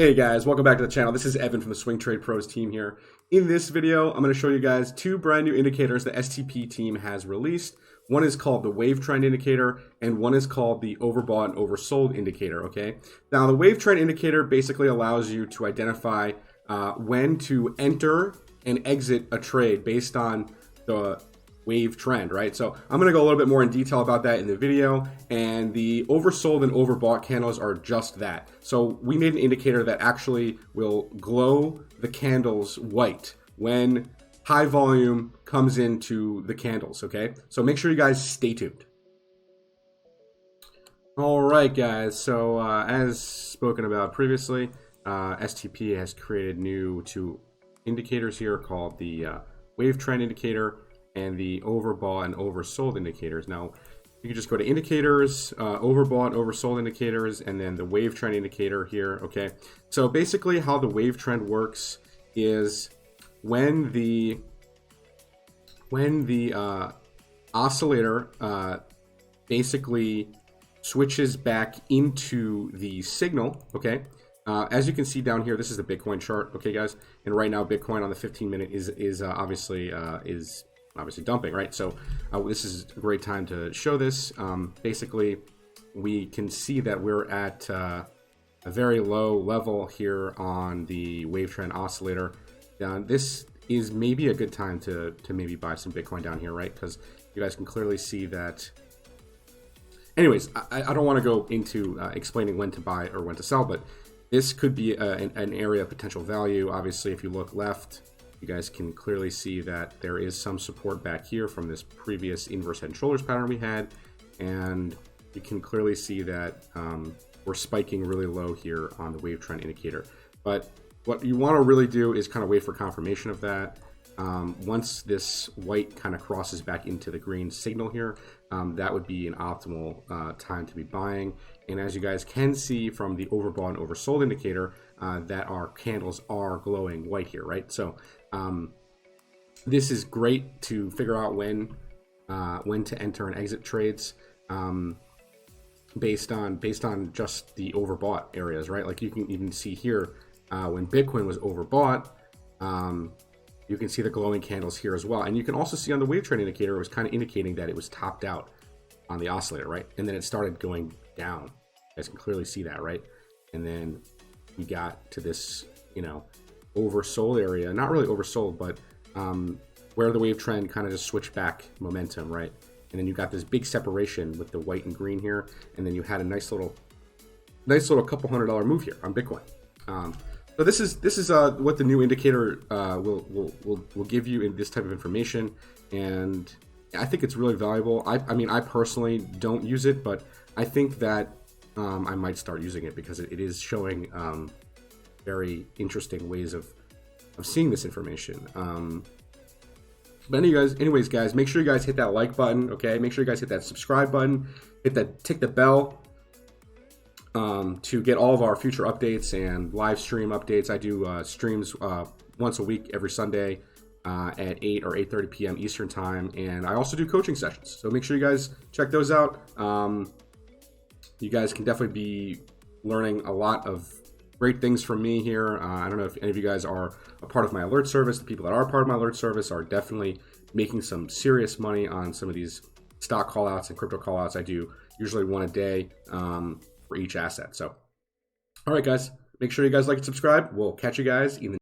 Hey guys, welcome back to the channel. This is Evan from the Swing Trade Pros team here. In this video, I'm going to show you guys two brand new indicators the STP team has released. One is called the wave trend indicator and one is called the overbought and oversold indicator, okay? Now the wave trend indicator basically allows you to identify when to enter and exit a trade based on the wave trend, right? So I'm going to go a little bit more in detail about that in the video, and the oversold and overbought candles are just that. So we made an indicator that actually will glow the candles white when high volume comes into the candles, okay? So make sure you guys stay tuned. All right, guys, so as spoken about previously, STP has created new two indicators here called the wave trend indicator and the overbought and oversold indicators. Now, you can just go to indicators, overbought, oversold indicators, and then the wave trend indicator here, okay? So basically how the wave trend works is when the oscillator basically switches back into the signal, okay? As you can see down here, this is the Bitcoin chart, okay, guys? And right now, Bitcoin on the 15-minute is obviously dumping, right? So this is a great time to show this. Basically, we can see that we're at a very low level here on the wave trend oscillator. This is maybe a good time to maybe buy some Bitcoin down here, right? Because you guys can clearly see that. Anyways, I don't want to go into explaining when to buy or when to sell, but this could be an area of potential value. Obviously, if you look left, you guys can clearly see that there is some support back here from this previous inverse head and shoulders pattern we had, and you can clearly see that we're spiking really low here on the wave trend indicator. But what you want to really do is kind of wait for confirmation of that. Once this white kind of crosses back into the green signal here, that would be an optimal time to be buying. And as you guys can see from the overbought and oversold indicator, that our candles are glowing white here, right? So this is great to figure out when to enter and exit trades based on just the overbought areas, right? Like you can even see here when Bitcoin was overbought, you can see the glowing candles here as well. And you can also see on the wave trend indicator, it was kind of indicating that it was topped out on the oscillator, right? And then it started going down. You guys can clearly see that, right? And then we got to this, oversold area, not really oversold, but where the wave trend kind of just switched back momentum, right? And then you got this big separation with the white and green here, and then you had a nice little couple $100 move here on Bitcoin. So this is what the new indicator will give you in this type of information, and I think it's really valuable. I mean, I personally don't use it, but I think that I might start using it because it is showing very interesting ways of seeing this information. But anyways, guys, make sure you guys hit that like button, okay? Make sure you guys hit that subscribe button, tick the bell to get all of our future updates and live stream updates. I do streams once a week, every Sunday at 8 or 8:30 p.m. Eastern time, and I also do coaching sessions. So make sure you guys check those out. You guys can definitely be learning a lot of great things from me here. I don't know if any of you guys are a part of my alert service. The people that are part of my alert service are definitely making some serious money on some of these stock callouts and crypto callouts. I do usually one a day for each asset. So, all right, guys, make sure you guys like and subscribe. We'll catch you guys in the